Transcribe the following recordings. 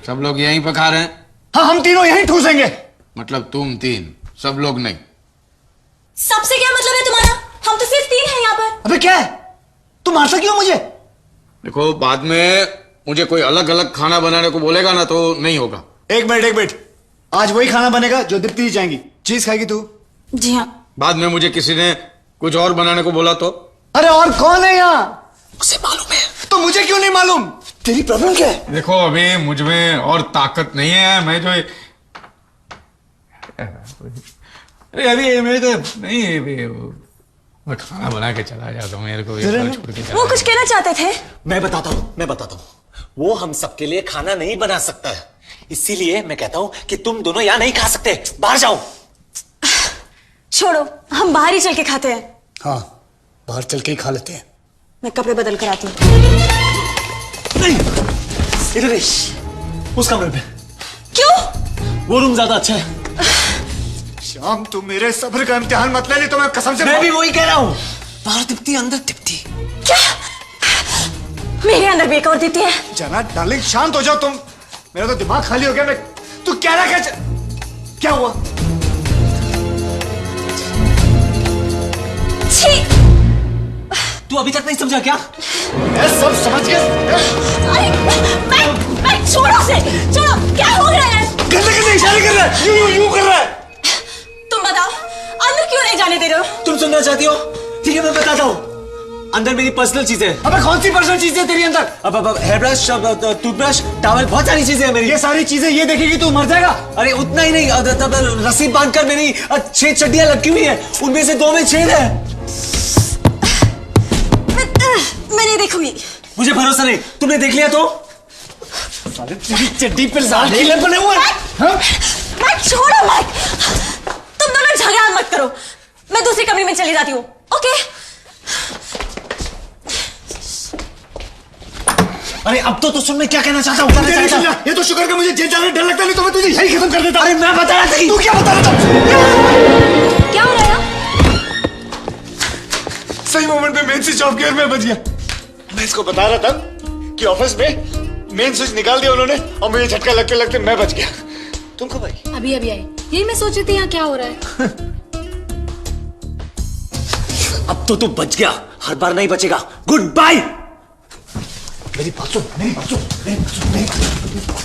सब लोग यहीं पर खा रहे हैं? हाँ, हम तीनों यहीं ठूसेंगे। मतलब तुम तीन, सब लोग नहीं? सबसे क्या मतलब है तुम्हारा? हम तो सिर्फ तीन हैं यहाँ पर। अबे क्या है, तू मारता क्यों मुझे? देखो, बाद में मुझे कोई अलग अलग खाना बनाने को बोलेगा ना तो नहीं होगा। एक मिनट, आज वही खाना बनेगा जो दीप्ति जी चाहेंगी। चीज खाएगी तू? जी हाँ। बाद में मुझे किसी ने कुछ और बनाने को बोला तो? अरे और कौन है यहाँ? उसे मालूम है। तो मुझे क्यों नहीं मालूम? तेरी प्रॉब्लम क्या है? देखो, अभी मुझ में और ताकत नहीं है। मैं जो अभी मैं तो नहीं, मैं खाना बना के चला जाता हूँ। मेरे को छोड़ के वो कुछ कहना चाहते थे? मैं बताता हूँ। वो हम सबके लिए खाना नहीं बना सकता है, इसीलिए मैं कहता हूँ कि तुम दोनों यहाँ नहीं खा सकते, बाहर जाओ। छोड़ो, हम बाहर ही चल के खाते हैं। हाँ, बाहर चल के ही खा लेते हैं। मैं कपड़े बदल कर आती हूँ। नहीं, इधर उस कमरे पे। क्यों? वो रूम ज्यादा अच्छा है। श्याम, तू मेरे सब्र का इम्तिहान मत ले, तो मैं कसम से। मैं भी वही कह रहा हूँ। बाहर दीप्ति, अंदर दीप्ति। क्या? मेरे अंदर भी एक और दीप्ति है। जाना डार्लिंग, शांत हो जाओ तुम। मेरा तो दिमाग खाली हो गया। मैं तू क्या रखा? क्या हुआ? छी! तू अभी तक नहीं समझा क्या? मैं सब समझ गया। अरे, मैं छोड़ो से, छोड़ो। क्या हो रहा है? गंदे इशारे कर रहा है, यूं कर रहा है। तुम बताओ, अंदर क्यों नहीं जाने दे रहे हो? तुम सुनना चाहती हो? ठीक है, मैं बताता हूँ। अंदर मेरी पर्सनल चीजें। अबे कौन सी पर्सनल चीजें है तेरी अंदर? अब हेयर ब्रश, टूथब्रश, टॉवल, बहुत सारी चीजें हैं मेरी। ये सारी चीजें ये देखेगी तू मर जाएगा। अरे उतना ही नहीं, तब रस्सी बांधकर मेरी 6 चड्डियां लटकी हुई है, उनमें से 2 में छेद है। मैं नहीं देखूंगी। मुझे भरोसा नहीं, तुमने देख लिया तो? साले तेरी चड्डी पे लाल किले बने हुए हैं। मैं छोड़ो मत। तुम दोनों झगड़ा मत करो। मैं दूसरे कमरे में चली जाती हूँ। ओके? अरे अब तो सुन, मैं क्या कहना चाहता हूँ। ये तो शुक्र का मुझे जेल जाने डर लगता, नहीं तो मैं तुझे यही खत्म कर देता। अरे मैं बता रहा था कि तू क्या बता रहा था? क्या हो रहा है? सही मोमेंट पे मेन स्विच ऑफ किया और मैं बच गया। मैं इसको बता रहा था कि ऑफिस में मेन स्विच निकाल दिया उन्होंने और मुझे झटका लगते लगते मैं बच गया। तुम कब आई? अभी आई। यही मैं सोच रही थी यहाँ क्या हो रहा है। अब तो तू बच गया, हर बार नहीं बचेगा। Goodbye. मेरी बात सुन।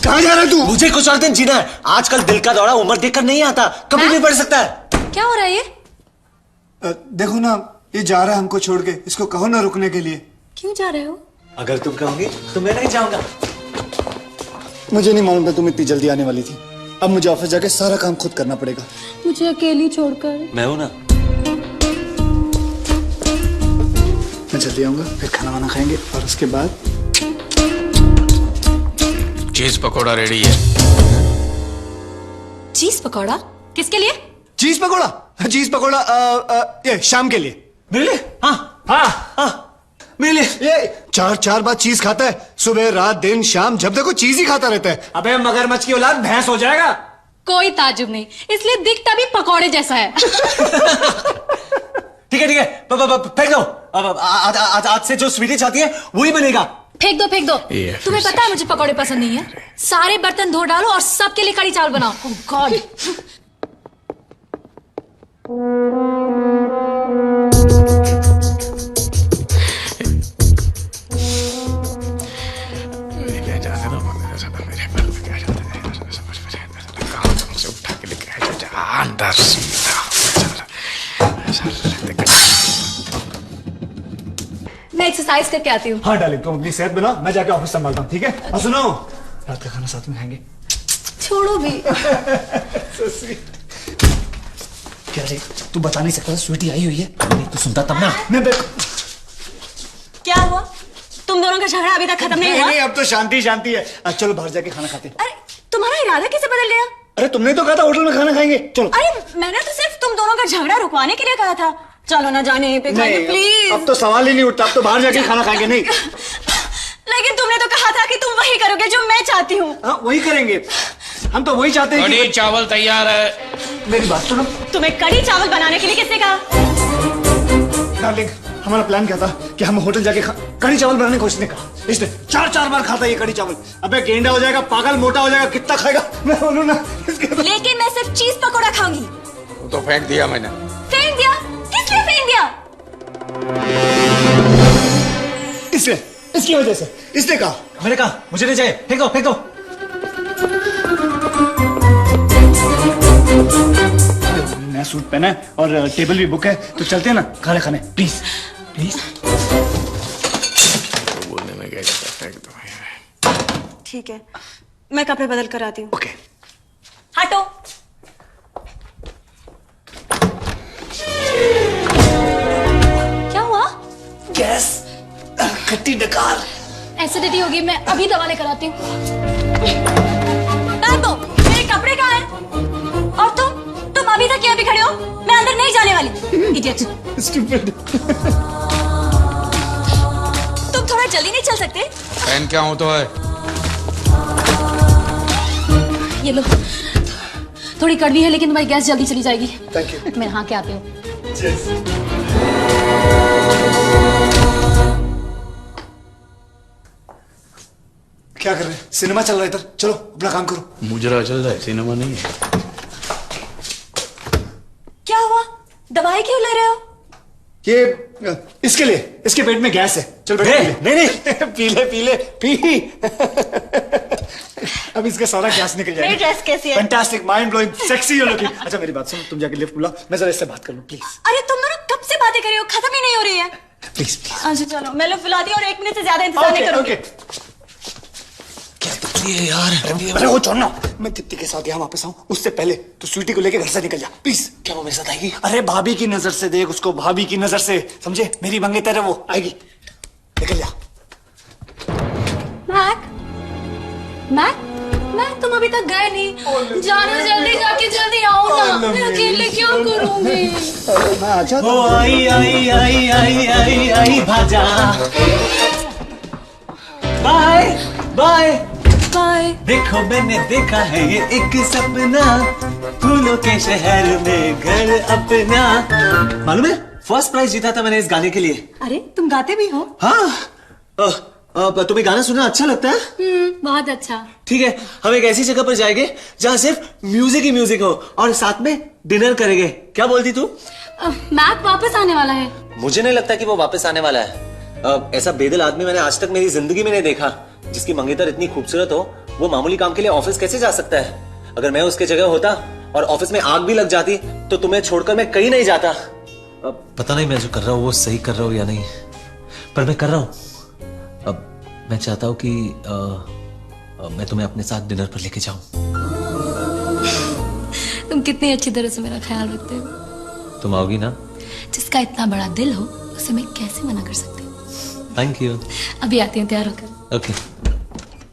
कहाँ जा रहा है तू? मुझे कुछ और दिन जीना है। आजकल दिल का दौरा उम्र देखकर नहीं आता, कभी भी बढ़ सकता है। क्या हो रहा है ये? देखो ना, ये जा रहा है हमको छोड़ के। इसको कहो ना रुकने के लिए। क्यों जा रहे हो? अगर तुम कहोगी तो मैं नहीं जाऊंगा। मुझे नहीं मालूम था तुम इतनी जल्दी आने वाली थी। अब मुझे ऑफिस जाके सारा काम खुद करना पड़ेगा। मुझे अकेली छोड़कर। मैं हूं ना। मैं जल्दी आऊंगा, फिर खाना वाना खाएंगे और उसके बाद चीज पकौड़ा रेडी है। चीज पकौड़ा? किसके लिए? चीज पकौड़ा ये शाम के लिए। मेरे लिए? हाँ, मेरे लिए। ये चार बार चीज खाता है, सुबह रात दिन शाम, जब देखो चीज ही खाता रहता है। अबे मगरमच्छ की औलाद भैंस हो जाएगा। कोई ताजुब नहीं, इसलिए दिखता भी पकौड़े जैसा है। ठीक है, फेंक दो। अब आज से जो स्वीटी चाहती है वही बनेगा। फेंक दो। तुम्हें पता है मुझे पकौड़े पसंद नहीं है। सारे बर्तन धो डालो और सबके लिए कड़ी चावल बनाओ। ओह गॉड। मैं एक्सरसाइज करके आती हूँ। हाँ डार्लिंग, तुम अपनी सेहत बनाओ, मैं जाके ऑफिस संभालता हूँ। ठीक है? और सुनो, रात का खाना साथ में खाएंगे। छोड़ो भी। क्या रे, तू बता नहीं सकता स्वीटी आई हुई है? नहीं तू सुनता तब ना। क्या हुआ? तुम दोनों का झगड़ा अभी तक खत्म नहीं हुआ? नहीं, अब तो शांति है। अब चलो बाहर जाके खाना खाते हैं। अरे, तुम्हारा इरादा कैसे बदल गया? अरे तुमने तो कहा था होटल में खाना खाएंगे। चलो। अरे मैंने तो सिर्फ तुम दोनों का झगड़ा रुकवाने के लिए कहा था। चलो ना, जाने पे खाइए प्लीज। अब तो सवाल ही नहीं उठता, अब तो बाहर जाके खाना खाएंगे। नहीं, लेकिन तुमने तो कहा था कि तुम वही करोगे जो मैं चाहती हूँ। वही करेंगे। हम तो वही चाहते हैं कड़ी चावल तैयार है। मेरी बात सुनो। तुम्हें कड़ी चावल बनाने के लिए किसने कहा? डार्लिंग, हमारा प्लान क्या था कि हम होटल जाके कढ़ी चावल बनाने की कोशिश ने कहा, इसने 4-4 बार खाता ये कढ़ी चावल। अबे गेंडा हो जाएगा, पागल मोटा हो जाएगा, कितना खाएगा? मैं बोलूं ना लेकिन मैं सिर्फ चीज पकौड़ा खाऊंगी। वो तो फेंक दिया मैंने। फेंक दिया? किस लिए फेंक दिया? इसलिए, इसकी वजह से। इसने कहा, मैंने कहा मुझे नहीं चाहिए, फेंक दो फेंक दो। नया सूट पहना है और टेबल भी बुक है, तो चलते हैं ना खाने खाने, प्लीज प्लीज। बोलने में क्या जाता, फेंक दो। ठीक है, मैं कपड़े बदल कर आती हूँ। ओके। हटो। क्या हुआ? गैस, खट्टी डकार। एसिडिटी होगी, मैं अभी दवा लेकर आती हूँ। मेरे कपड़े कहाँ हैं? और तुम अभी तक यहाँ भी खड़े हो? मैं अंदर नहीं जाने वाली। इडियट। Stupid। तुम थोड़ा जल्दी नहीं चल सकते? फैन क्या हो तो है? ये लो, थोड़ी कड़वी है लेकिन तुम्हारी गैस जल्दी चली जाएगी। Thank you. मैं नहा के आती हूँ। क्या कर रहे हैं? सिनेमा चल रहा है इधर, चलो अपना काम करो। मुजरा चल रहा है, सिनेमा नहीं है। क्या हुआ? दवाई क्यों ले रहे हो? ये इसके लिए, इसके पेट में गैस है। चल बैठ, नहीं नहीं पीले पीले पी। अब इसका सारा गैस निकल जाएगा। मेरी ड्रेस कैसी है? फैंटास्टिक, माइंड ब्लोइंग, सेक्सी हो लुकिंग। अच्छा मेरी बात सुनो, तुम जाके लिफ्ट बुलाओ, मैं जरा इससे बात कर लूं प्लीज। अरे तुम दोनों कब से बातें कर रहे हो? खत्म ही नहीं हो रही है। Please please. अच्छा चलो, मैं लिफ्ट बुलाती हूँ और 1 मिनट से ज्यादा इंतजार नहीं करूंगी। क्या तकलीफ है यार? अरे वो छोड़ना, मैं दीप्ति के साथ यहाँ वापस आऊँ उससे पहले तो स्वीटी को लेके घर से निकल जा प्लीज। क्या वो मेरे साथ आएगी? अरे भाभी की नजर से देख उसको, भाभी की नजर से, समझे? मेरी मंगेतर है वो, आएगी। निकल जा। मैक, तुम अभी तक गए नहीं। जाना जल्दी, जाके जल्दी आओ ना। मैं अकेले क्या करूंगी? मैं आ जाता ओ आई आई आई आई आई आई भाजा। Bye bye bye. देखो मैंने देखा है ये एक सपना, फूलों के शहर में घर अपना। मालूम है फर्स्ट प्राइज जीता था मैंने इस गाने के लिए। अरे तुम गाते भी हो? हाँ। तुम्हें गाना सुनना अच्छा लगता है? बहुत अच्छा। ठीक है, हम एक ऐसी जगह पर जाएंगे जहाँ सिर्फ म्यूजिक ही म्यूजिक हो और साथ में डिनर करेंगे। क्या बोलती तू? मैक वापस आने वाला है। मुझे नहीं लगता कि वो वापस आने वाला है। ऐसा बेदिल आदमी मैंने आज तक मेरी जिंदगी में नहीं देखा। जिसकी मंगेतर इतनी खूबसूरत हो, वो मामूली काम के लिए ऑफिस कैसे जा सकता है? अगर मैं उसके जगह होता और ऑफिस में आग भी लग जाती तो तुम्हें छोड़कर मैं कहीं नहीं जाता। पता नहीं मैं जो कर रहा हूँ वो सही कर रहा हूँ या नहीं, पर मैं कर रहा हूँ। अब मैं चाहता हूँ कि मैं तुम्हें अपने साथ डिनर पर लेके जाऊं। तुम कितनी अच्छी तरह से मेरा ख्याल रखते हो। तुम आओगी ना? जिसका इतना बड़ा दिल हो उसे मैं कैसे मना कर सकती हूँ। Thank you. अभी आती हूँ, तैयार होकर। Okay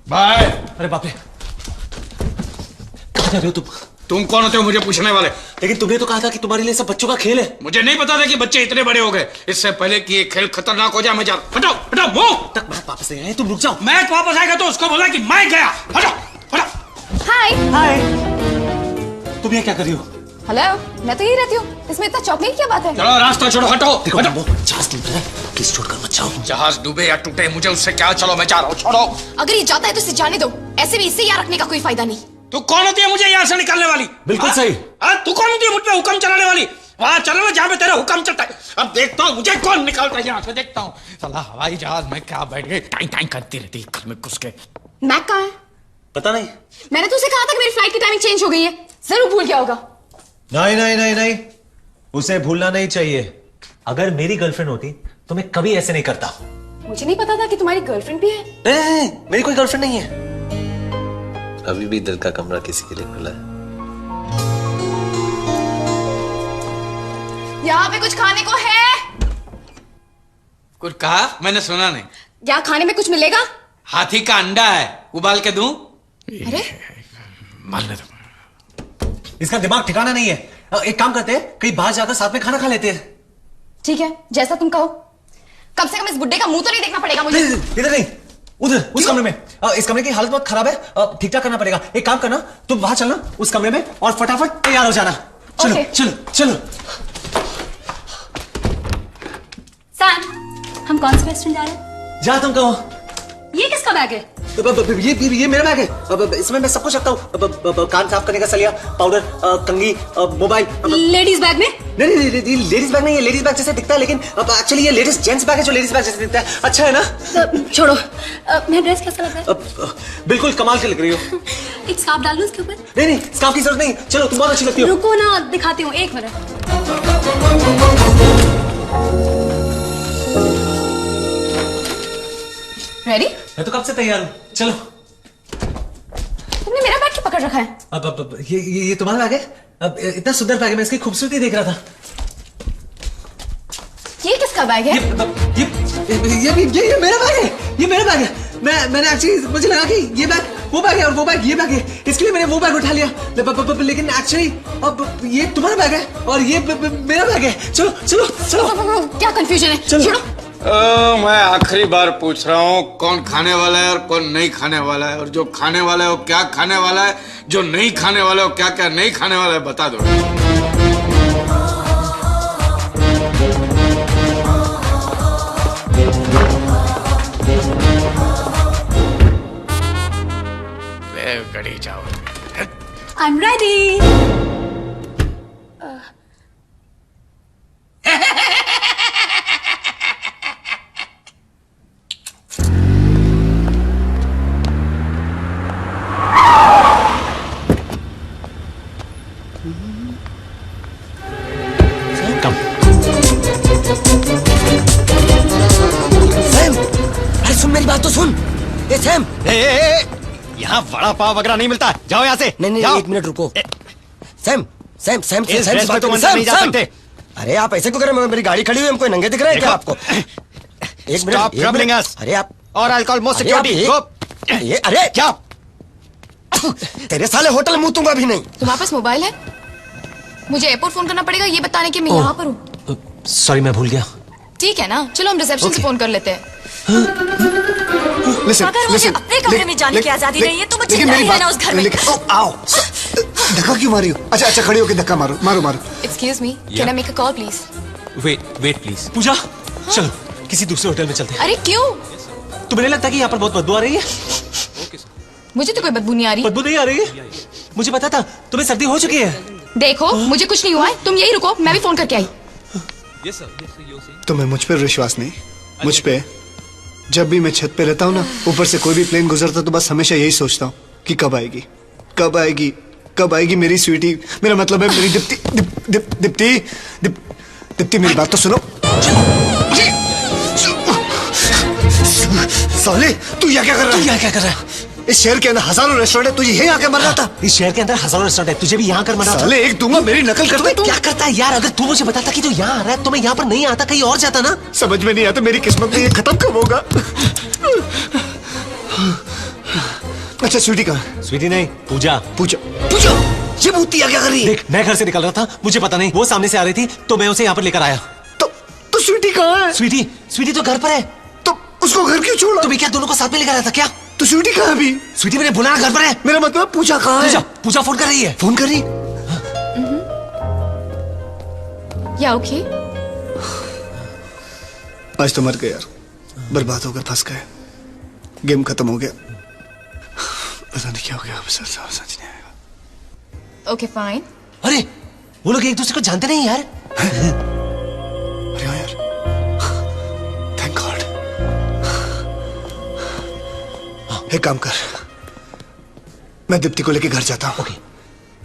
bye. अरे बाप रे, कहाँ जा रहे हो तुम? तुम कौन होते हो मुझे पूछने वाले? लेकिन तुमने तो कहा था कि तुम्हारे लिए सब बच्चों का खेल है। मुझे नहीं पता था कि बच्चे इतने बड़े हो गए। इससे पहले कि ये खेल खतरनाक हो जाए मैं जा। हटाओ हटाओ मुंह तक मैं वापस नहीं आया, तुम रुक जाओ। मैं वापस आएगा तो उसको बोला कि मैं गया। हटाओ हटाओ। हाय। हाय, तुम ये क्या कर रही हो? हेलो, मैं तो यही रहती हूँ। इसमें इतना चौंकने की क्या बात है? चलो रास्ता छोड़ो, हटो। देखो हटो। वो जहाज टूट रहा है, प्लीज छोड़कर मत जाओ। जहाज डूबे या टूटे मुझे उससे क्या, चलो मैं जा रहा हूँ, छोड़ो। अगर ये जाता है तो इसे जाने दो। ऐसे भी इससे यहाँ रखने का कोई फायदा नहीं। तू कौन होती है मुझे यहाँ से निकालने वाली? बिल्कुल सही। तू कौन होती है मुझ पे हुक्म चलाने वाली? वहां चलो ना जहाँ पे तेरा हुक्म चलता है। अब देखता हूँ मुझे कौन निकालता है यहाँ से, देखता हूँ। साला हवाई जहाज में क्या बैठ गई, टाइम टाइम करती रहती है घर में घुस के। मैक कहाँ है? पता नहीं। मैंने तुझसे कहा था कि मेरी फ्लाइट की टाइमिंग चेंज हो गई है। जरूर भूल गया होगा। नहीं नहीं नहीं नहीं, उसे भूलना नहीं चाहिए। अगर मेरी गर्लफ्रेंड होती तो मैं कभी ऐसे नहीं करता। मुझे नहीं पता था कि तुम्हारी गर्लफ्रेंड भी है। मेरी कोई गर्लफ्रेंड नहीं है। अभी भी दिल का कमरा किसी के लिए खुला है। यहाँ पे कुछ खाने को है? कुछ कहा? मैंने सुना नहीं। यहाँ खाने में कुछ मिलेगा? हाथी का अंडा है, उबाल के दूं? अरे मारने दो। इसका दिमाग ठिकाना नहीं है। एक काम करते हैं, कहीं बाहर जाकर साथ में खाना खा लेते हैं। ठीक है, जैसा तुम कहो। कम से कम इस बुड्ढे का मुंह तो नहीं देखना पड़ेगा मुझे। इधर नहीं, उधर उस कमरे में। इस कमरे की हालत बहुत खराब है, ठीक ठाक करना पड़ेगा। एक काम करना, तुम वहां चलना उस कमरे में और फटाफट तैयार हो जाना। चलो Okay. चलो चलो। सैम, हम कौन से रेस्टोरेंट जा रहे हैं? जहाँ तुम कहो। ये किसका बैग है? ये मेरा बैग है। इसमें मैं सब कुछ रखता हूँ। कान साफ करने का सलिया, पाउडर, कंघी, मोबाइल। लेडीज बैग में? नहीं, लेडीज बैग नहीं है। लेडीज बैग जैसे दिखता है, लेकिन एक्चुअली ये लेडीज जेंट्स बैग है जो लेडीज बैग जैसे दिखता है। अच्छा है ना? छोड़ो। मेरा ड्रेस कैसा लग रहा है? बिल्कुल कमाल की लग रही हो। एक स्कार्फ डाल लूं इसके ऊपर? नहीं, स्कार्फ की जरूरत नहीं। चलो, तुम बहुत अच्छी लगती हो। रुको ना, दिखाती हूँ, एक मिनट। रेडी? मैं तो कब से तैयार हूँ। चलो। तुमने मेरा बैग क्यों पकड़ रखा है? अब ये तुम्हारा बैग है? अब इतना सुंदर बैग है, मैं इसकी खूबसूरती देख रहा था। ये किसका बैग है? ये मेरा बैग है। ये मेरा बैग है। मैंने एक्चुअली, मुझे लगा कि ये बैग वो बैग है और वो बैग ये बैग है, इसलिए मैंने वो बैग उठा लिया। लेकिन एक्चुअली अब ये तुम्हारा बैग है और ये मेरा बैग है। चलो चलो चलो। क्या कंफ्यूजन है? चलो। मैं आखिरी बार पूछ रहा हूँ, कौन खाने वाला है और कौन नहीं खाने वाला है, और जो खाने वाला है वो क्या खाने वाला है, जो नहीं खाने वाला है वो क्या क्या नहीं खाने वाला है, बता दो। कड़ी चावल। I am ready. सुन मेरी बात तो सुन। ए सैम, यहाँ वड़ा पाव वगैरह नहीं मिलता। जाओ यहाँ से। नहीं जाओ। एक मिनट रुको। सैम सैम सैम इस सैम ड्रेस में तुम अंदर नहीं जा सकते। अरे आप ऐसे क्यों कर रहे हैं? मेरी गाड़ी खड़ी हुई है, हमको नंगे दिख रहे हैं क्या आपको? एक Stop troubling us. अरे आप, और I'll call more अरे आप security. Go. ये अरे क्या? तेरे साले होटल में मुतूंगा भी नहीं। तुम्हारे पास मोबाइल है? मुझे एयरपोर्ट फोन करना पड़ेगा ये बताने कि मैं यहाँ पर हूँ। सॉरी, मैं भूल गया। ठीक है ना, चलो हम रिसेप्शन से फोन कर लेते हैं। अगर मुझे अपने कमरे में जाने की आजादी नहीं है तो मुझे नहीं रहना उस घर में। आओ। धक्का क्यों मारी हो? अच्छा खड़ी होकर धक्का मारो मारो मारो। Excuse me, can I make a call please? Wait please. Pooja, चलो किसी दूसरे होटल में चलते हैं। अरे क्यों? तुम्हें नहीं लगता कि यहाँ पर बहुत बदबू आ रही है? मुझे तो कोई बदबू नहीं आ रही। बदबू नहीं आ रही है? मुझे पता था तुम्हें सर्दी हो चुकी है। देखो, मुझे कुछ नहीं हुआ है, तुम यही रुको, मैं भी फोन करके आई। तुम्हें मुझ पर विश्वास नहीं? मुझ पे? जब भी मैं छत पे रहता हूँ ना, ऊपर से कोई भी प्लेन गुजरता तो बस हमेशा यही सोचता हूँ कि कब आएगी कब आएगी कब आएगी मेरी स्वीटी। मेरा मतलब है मेरी दीप्ति मेरी बात तो सुनो। साले तू यहाँ क्या कर रहा है? इस शहर के अंदर हजारों रेस्टोरेंट है, तुझे यहीं आके मरना था। इस शहर के अंदर हजारों रेस्टोरेंट है, तुझे भी यहाँ कर मरना था। साले एक दूंगा, मेरी नकल करता है। क्या करता है यार? अगर तू मुझे बताता कि तू यहाँ आ रहा है तो मैं यहाँ पर नहीं आता, कहीं और जाता ना। समझ में नहीं आता मेरी किस्मत में ये खत्म कब होगा। अच्छा स्वीटी कहाँ? स्वीटी नहीं, पूजा। पूजा ये भूतिया क्या कर रही है? देख, मैं घर से निकल रहा था, मुझे पता नहीं, वो सामने से आ रही थी तो मैं उसे यहाँ पर लेकर आया। तो स्वीटी कहाँ है? स्वीटी तो घर पर है। तो उसको घर क्यों छोड़ा? तुम्हें क्या दोनों को साथ में लेकर आया था क्या? तो स्वीटी कहाँ है अभी? स्वीटी मैंने बुलाया, घर पर है। मेरा मतलब पूजा कहाँ है? पूजा फोन कर रही है। फोन कर रही? या ओके। आज तो मर गए यार, बर्बाद होकर फंस गए, गेम खत्म हो गया। पता नहीं क्या हो गया, समझ नहीं आएगा। Okay fine. अरे वो लोग एक दूसरे को जानते नहीं यार। अरे हाँ यार, थैंक गॉड। एक काम कर, मैं दीप्ति को लेके घर जाता हूँ। ओके।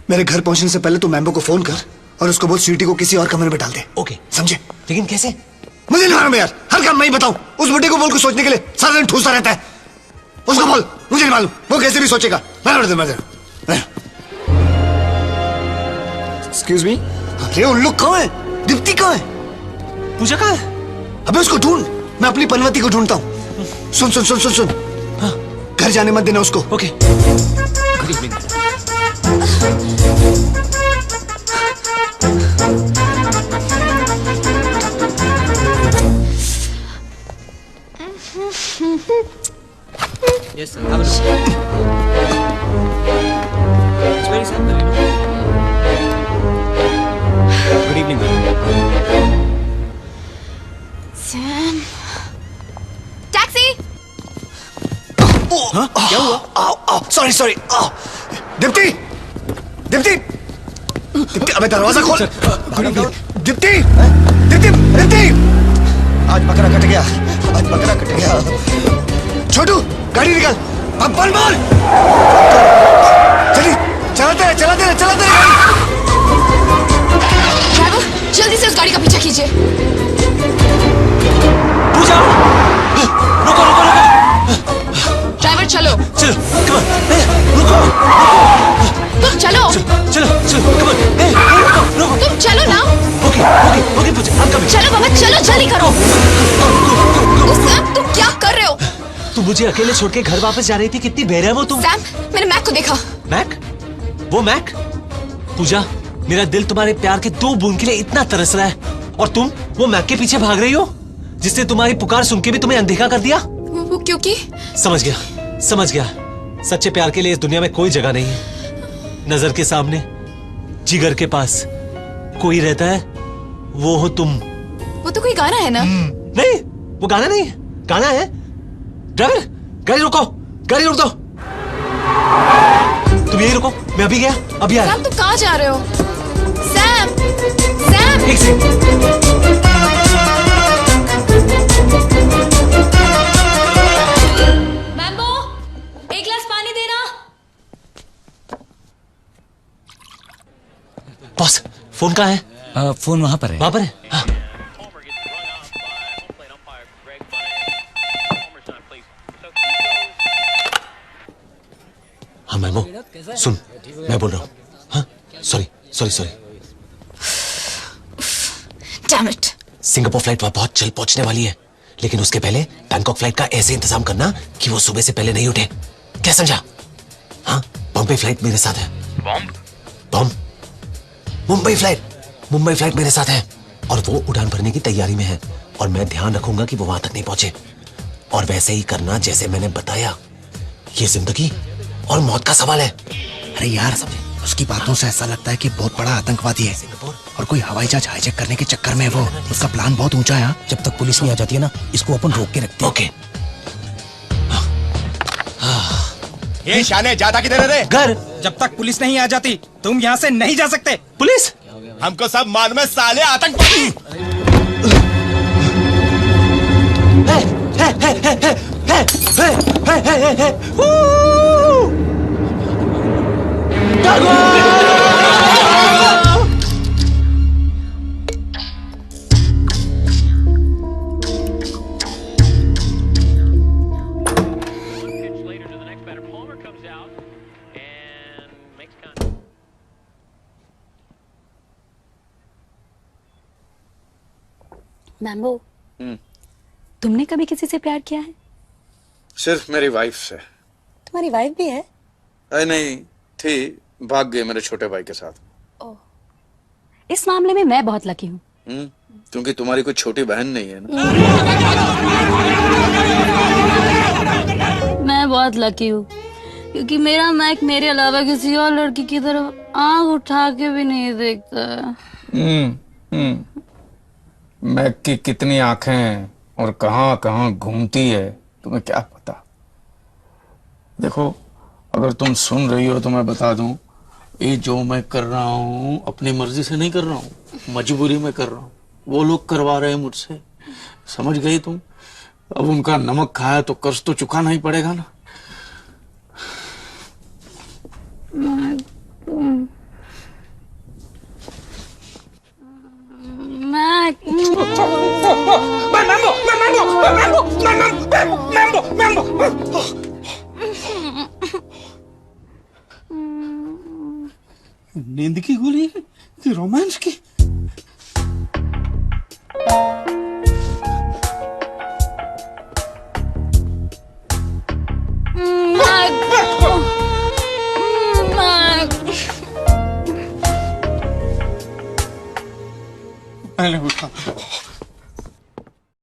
मेरे घर पहुंचने से पहले तू मैम्बो को फोन कर और उसको बोल स्वीटी को किसी और कमरे में डाल दे। ओके, समझे? लेकिन कैसे? मुझे नहीं मालूम यार, हर काम मैं ही बताऊं। उस बुढ़े को बोल कुछ सोचने के लिए, सारा दिन ठूसता रहता है। उसको बोल, मुझे नहीं मालूम, वो कैसे भी सोचेगा। एक्सक्यूज मी, अरे उन लोग कहाँ है? दीप्ति कहाँ है? पूजा कहाँ है? अबे उसको ढूंढ, मैं अपनी पनवती को ढूंढता हूँ। सुन सुन सुन सुन सुन, घर जाने मत देना उसको। Okay. Good evening. Yes, sir. Have a look. It's very simple, you know. Good evening. Sam sorry. Deepti, Deepti, Deepti, अबे दरवाजा खोल। दीप्ति, दीप्ति, दीप्ति। आज बकरा कट गया, आज बकरा कट गया। छोटू, गाड़ी निकाल। अब बोल। चलिए, चलाते रहे गाड़ी। ड्राइवर, जल्दी से उस गाड़ी का पीछा कीजिए। पूजा, रुको। ड्राइवर चलो। चलो, come on, रुको। तुम चलो। चलो, come on, रुको। तुम चलो ना। Okay, Pooja, I'm coming। चलो बाबा, चलो जल्दी करो। सैम, तुम क्या कर रहे हो? तू मुझे अकेले छोड़ के घर वापस जा रही थी, कितनी बेर है वो तुम। सैम, मैंने मैक को देखा। मैक? वो मैक? पूजा, मेरा दिल तुम्हारे प्यार के 2 बूंद के लिए इतना तरस रहा है, और तुम वो मैक के पीछे भाग रही हो, जिसने तुम्हारी पुकार सुन के भी तुम्हें अनदेखा कर दिया। वो क्योंकि? समझ गया। सच्चे प्यार के लिए इस दुनिया में कोई जगह नहीं है। नजर के सामने, जिगर के पास कोई रहता है, वो हो तुम। वो तो कोई गाना है ना? नहीं, वो गाना नहीं है, गाना है। ड्राइवर, गाड़ी रोक दो। तुम यही रुको, मैं अभी गया, अभी आया। सैम, तुम कहाँ जा रहे हो? सैम। एक सेकंड। मैम्बो, एक गिलास पानी देना। बॉस, फोन कहाँ है? फोन वहां पर है। वहां पर है? हाँ। हाँ मैमो, सुन, मैं बोल रहा हूँ। हाँ, sorry. Damn it. Singapore flight बहुत जल्द पहुंचने वाली है, लेकिन उसके पहले बैंकॉक फ्लाइट का ऐसे इंतजाम करना कि वो सुबह से पहले नहीं उठे। क्या समझा? हाँ, बॉम्बे फ्लाइट मेरे साथ है। मुंबई फ्लाइट मेरे साथ है, और वो उड़ान भरने की तैयारी में है, और मैं ध्यान रखूंगा कि वो वहां तक नहीं पहुंचे। और वैसे ही करना जैसे मैंने बताया। ये जिंदगी और मौत का सवाल है। अरे यार, उसकी बातों से ऐसा लगता है कि बहुत बड़ा आतंकवादी है, और कोई हवाई जहाज हाईजैक करने के चक्कर में है वो। उसका प्लान बहुत ऊंचा है। जब तक पुलिस नहीं आ जाती है ना, इसको अपन रोक के रखते हैं। ओके। ये शाने जाता किधर है रे? घर। जब तक पुलिस नहीं आ जाती, तुम यहाँ से नहीं जा सकते। पुलिस? हमको सब मालूम है साले आतंकवादी। मैम्बो, तुमने कभी किसी से प्यार किया है? सिर्फ मेरी वाइफ से। तुम्हारी वाइफ भी है? अरे नहीं थी, भाग गए मेरे छोटे भाई के साथ। ओह, इस मामले में मैं बहुत लकी हूँ। क्योंकि तुम्हारी कोई छोटी बहन नहीं है ना। मैं बहुत लकी हूँ, क्योंकि मेरा मैक मेरे अलावा किसी और लड़की की तरफ आंख उठा के भी नहीं देखता। मैक की कितनी आंखें और कहां कहां घूमती है, तुम्हें क्या पता। देखो, अगर तुम सुन रही हो तो मैं बता दूं, ये जो मैं कर रहा हूं अपनी मर्जी से नहीं कर रहा हूं, मजबूरी में कर रहा हूं। वो लोग करवा रहे हैं मुझसे, समझ गई तुम? अब उनका नमक खाया तो कर्ज तो चुकाना ही पड़ेगा ना। नींद की गोली कि रोमांस की? मैंने उठा